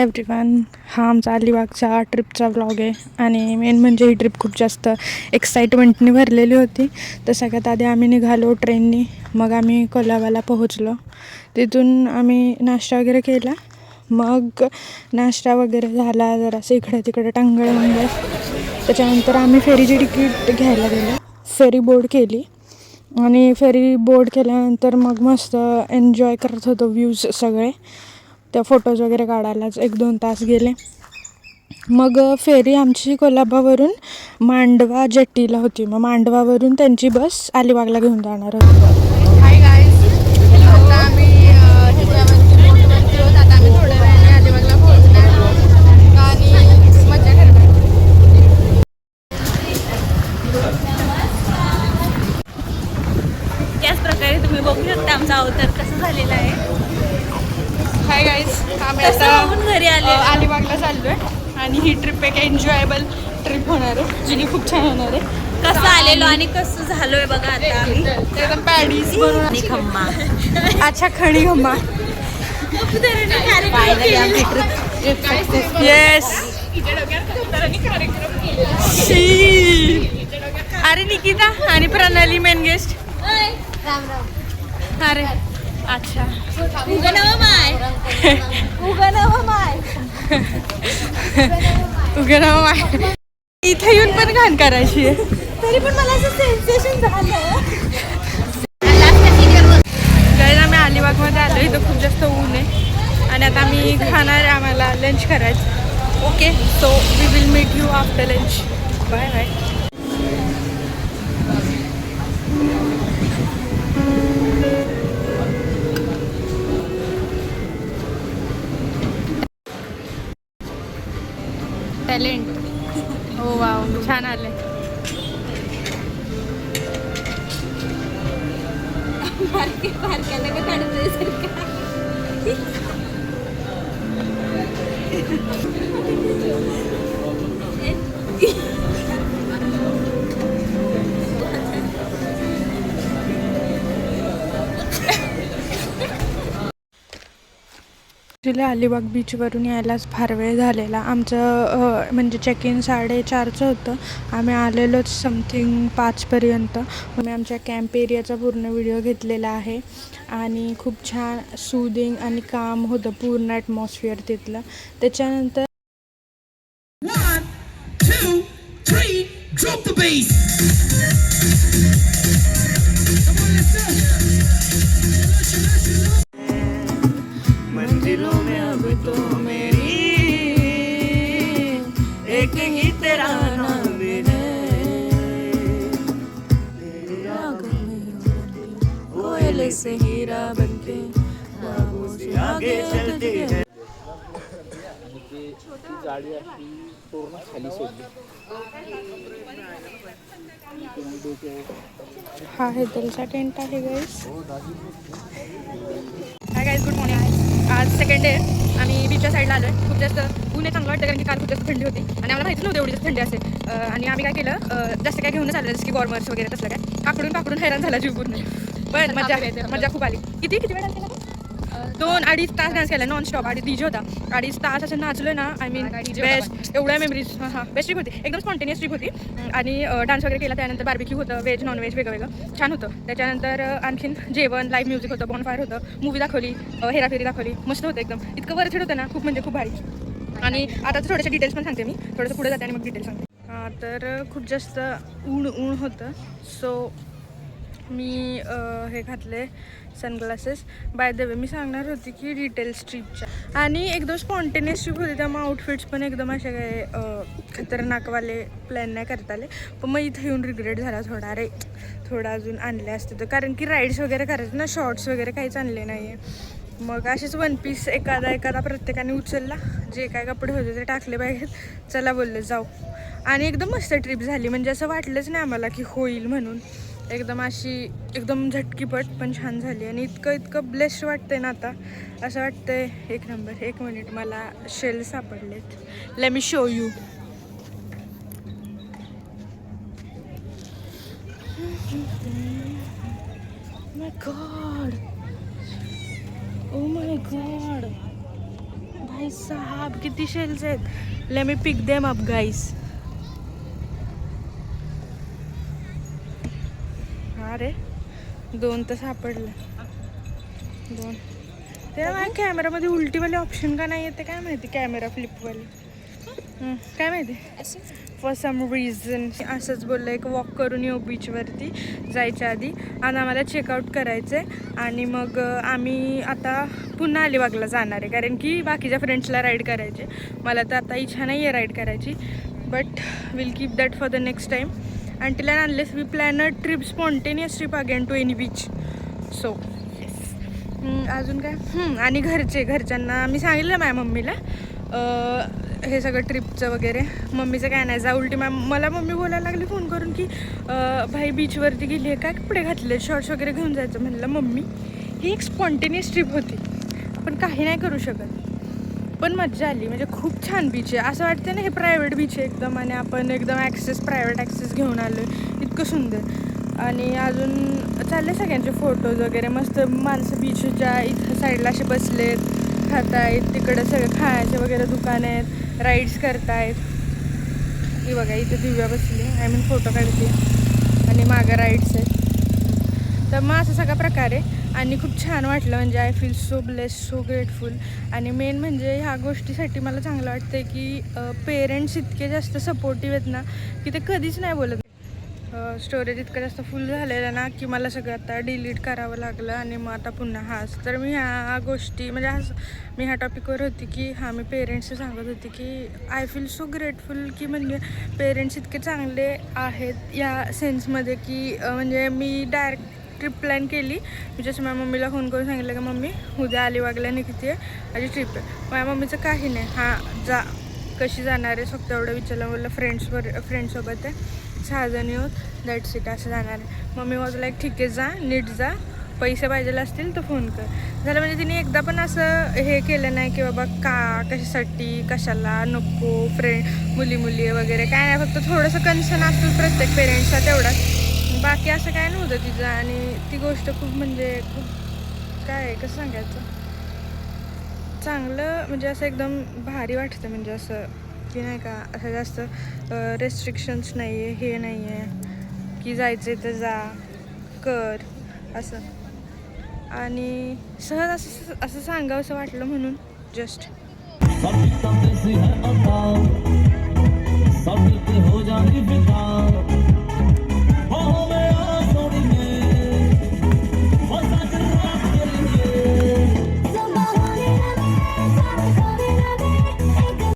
Everyone, हा आमचा अलिबागचा ट्रिपचा व्लॉग आहे. आणि मेन म्हणजे ही ट्रिप खूप जास्त एक्साइटमेंटने भरलेली होती. तर सगळ्यात आधी आम्ही निघालो ट्रेननी. मग आम्ही कोलाबाला पोहोचलो. तिथून आम्ही नाश्ता वगैरे केला. मग नाश्ता वगैरे झाला, जरासं इकडे तिकडे टांगळ. त्याच्यानंतर आम्ही फेरीची तिकीट घ्यायला गेलो. फेरी बोर्ड केली आणि फेरी बोर्ड केल्यानंतर मग मस्त एन्जॉय करत होतो व्ह्यूज सगळे. त्या फोटोज वगैरे काढायलाच 1-2 तास गेले. मग फेरी आमची कोल्हापूरवरून मांडवा जेट्टीला होती. मग मांडवावरून त्यांची बस अलिबागला घेऊन जाणार होती. हाय गाईज, आता आम्ही ह्याच्यावरती बोटवरती आहोत. आता आम्ही थोड्या वेळाने अलिबागला पोहोचणार आणि मजा करणार. त्याच प्रकारे तुम्ही बघू शकता आमचा अवतार कसं झालेला आहे. हाय गाईज, आम्ही आता घरी आले अलिबागला चाललोय आणि ही ट्रिप एक एन्जॉयबल ट्रिप होणार आहे, जी खूप छान होणार आहे. कसं आलेलो आणि कसं झालोय बघा आता आम्ही. एकदम पॅडीज बनवून खम्मा अच्छा खणी खम्मा. येस. अरे निकिता आणि प्रणाली मेन गेस्ट. अरे अच्छा, उगं नवं माय. इथे येऊन पण घाण करायची आहे. तरी पण मला असं सेन्सेशन झालं. गाईज, आम्ही अलिबागमध्ये आलो. इथं खूप जास्त ऊन आहे आणि आता आम्ही खाणार आहे. आम्हाला लंच करायचं. Okay, so we will meet you after lunch. Bye bye. Talent. हो वाव, छान आले. ॲक्च्युली अलिबाग बीचवरून यायलाच फार वेळ झालेला. आमचं म्हणजे चेक इन 4:30चं होतं. आम्ही आलेलोच समथिंग 5पर्यंत. मी आमच्या कॅम्प एरियाचा पूर्ण व्हिडिओ घेतलेला आहे आणि खूप छान सूदिंग आणि काम होतं पूर्ण ॲटमॉस्फिअर तिथलं. त्याच्यानंतर 1, 2, 3, drop the bass. मंजिलों में अब तो मेरी एक ही तेरा नाम है. तेरे आगे कोयले से हीरा बनके ख्वाबों से आगे चलते हैं. हा हेदलचा टेंट आहे guys. Hi guys, good morning. आज सेकंड डे. आम्ही बीचच्या साईडला आलो आहे. खूप जास्त ऊन आहे, चांगलं वाटतं कारण की काल खूप जास्त थंडी होती आणि आम्हाला माहिती नव्हतं एवढी जास्त थंडी असेल. आणि आम्ही काय केलं, जास्त काय घेऊनच आलं, जसं की वॉर्मर्स वगैरे तसलं काय. काकडून हैराण झाला जीव पूर्ण. पण मजा खूप आली. किती वेळ डान्स केला? 2-2.5 तास डान्स केला नॉन स्टॉप. आणि डीजे होता. 2.5 तास असं नाचलो ना. I mean best. एवढ्या मेमरीज. बेस्ट ट्रिप होती, एकदम स्पॉन्टेनियस ट्रिप होती. आणि डान्स वगैरे केला. त्यानंतर बार्बिक्यू होतं, व्हेज नॉन व्हेज वेगळं छान होतं. त्याच्यानंतर आणखीन जेवण, लाईव्ह म्युझिक होतं, बॉनफायर होतं, मूवी दाखवली, हेराफेरी दाखवली. मस्त होतं एकदम. इतकं वरथीड होतं ना, खूप म्हणजे खूप भारी. आणि आता थोडेसे डिटेल्स पण सांगते मी. थोडंसं पुढे जाते आणि मग डिटेल्स सांगते. तर खूप जास्त ऊन होतं. सो मी हे घातले सनग्लासेस. बाय द वे मी सांगणार होती की डिटेल्स ट्रिपच्या आणि एकदम स्पॉन्टेनियस ट्रिप होती. त्यामुळे आउटफिट्स पण एकदम असे काही खतरनाकवाले प्लॅन नाही करता आले. पण मग इथं येऊन रिग्रेट झाला थोडा. अरे थोडं अजून आणले असते तर, कारण की राईड्स वगैरे करायचे ना, शॉर्ट्स वगैरे काहीच आणले नाही आहे. मग असेच 1 पीस एखादा प्रत्येकाने उचलला. जे काय कपडे होते ते टाकले पाहिजेत. चला बोलले जाऊ. आणि एकदम मस्त ट्रिप झाली. म्हणजे असं वाटलंच नाही आम्हाला की होईल म्हणून. एकदम झटकीपट पण छान झाली. आणि इतकं ब्लेस्ड वाटतंय ना आता. असं वाटतंय एक नंबर. 1 मिनिट, मला शेल सापडलेत. Let me show you. My god, oh my god. भाई साहब किती शेल्स आहेत. Let me pick them up guys. अरे 2 तर सापडलं. 2 ते माझ्या कॅमेरामध्ये उलटीवाले ऑप्शन का नाही येते काय माहिती. कॅमेरा फ्लिपवाले काय माहिती फॉर सम रिझन. असंच बोललं एक वॉक करून येऊ बीचवरती जायच्या आधी आणि आम्हाला चेकआउट करायचं आहे. आणि मग आम्ही आता पुन्हा अलिबागला जाणार आहे कारण की बाकीच्या फ्रेंड्सला राईड करायचे. मला तर आता इच्छा नाही आहे राईड करायची but will keep that for the next time. until and unless we plan a trip, spontaneous trip again to any beach. So yes. अजून काय आणि घरच्यांना मी सांगितलं माझ्या मम्मीला हे सगळं ट्रिपचं वगैरे. मम्मीचं काय नाही जा उलटी मला मम्मी बोलायला लागली फोन करून की भाई बीचवरती गेली आहे काय कपडे घातले शॉर्ट्स वगैरे घेऊन जायचं. म्हणलं मम्मी ही एक स्पॉन्टेनियस ट्रिप होती आपण काही नाही करू शकत पण मज्जा आली. म्हणजे खूप छान बीच आहे. असं वाटतं ना हे प्रायव्हेट बीच आहे एकदम आणि आपण एकदम प्रायव्हेट ॲक्सेस घेऊन आलो आहे. इतकं सुंदर. आणि अजून चालले सगळ्यांचे फोटोज वगैरे मस्त. माणसं बीचच्या इथं साईडला असे बसलेत खात आहेत. तिकडं सगळं खायचे वगैरे दुकानं आहेत. राईड्स करतायत. ही बघा इथे दिव्या बसली फोटो काढते आणि मागं राईड्स आहेत. तर मग असं सगळा प्रकार आहे आणि खूप छान वाटलं. म्हणजे I feel so bless so grateful. आणि मेन म्हणजे ह्या गोष्टीसाठी मला चांगलं वाटतं की पेरेंट्स इतके जास्त सपोर्टिव्ह आहेत ना की ते कधीच नाही बोलत. स्टोरेज इतकं जास्त फुल झालेलं ना की मला सगळं आता डिलीट करावं लागलं आणि मग आता पुन्हा तर मी ह्या गोष्टी म्हणजे मी ह्या टॉपिकवर होती की मी पेरेंट्सचं सांगत होती की आय फील सो ग्रेटफुल की म्हणजे पेरेंट्स इतके चांगले आहेत या सेन्समध्ये की म्हणजे मी डायरेक्ट ट्रिप प्लॅन केली. मी जसं माझ्या मम्मीला फोन करून सांगितलं की मम्मी उद्या अलिबागला निघते आहे माझी ट्रिप आहे. माझ्या मम्मीचं काही नाही जा कशी जाणार आहे फक्त एवढं विचारलं. बोललं फ्रेंड्ससोबत आहे 6 जणी होत दॅट्स इट असं जाणार आहे. मम्मी वॉज लाईक ठीक आहे जा नीट जा पैसे पाहिजे असतील तर फोन कर. झालं म्हणजे तिने एकदा पण असं हे केलं नाही की बाबा कशासाठी कशाला नको मुली वगैरे काय नाही. फक्त थोडंसं कन्सर्न असतं प्रत्येक पेरेंट्सचा तेवढाच. बाकी असं काय नव्हतं तिचं. आणि ती गोष्ट खूप म्हणजे खूप काय कसं सांगायचं चांगलं म्हणजे असं एकदम भारी वाटतं. म्हणजे असं की नाही का असं जास्त रेस्ट्रिक्शन्स नाही आहे हे नाही आहे की जायचं तर जा कर असं. आणि सहज असं सांगावं असं वाटलं म्हणून जस्ट सब हो जाने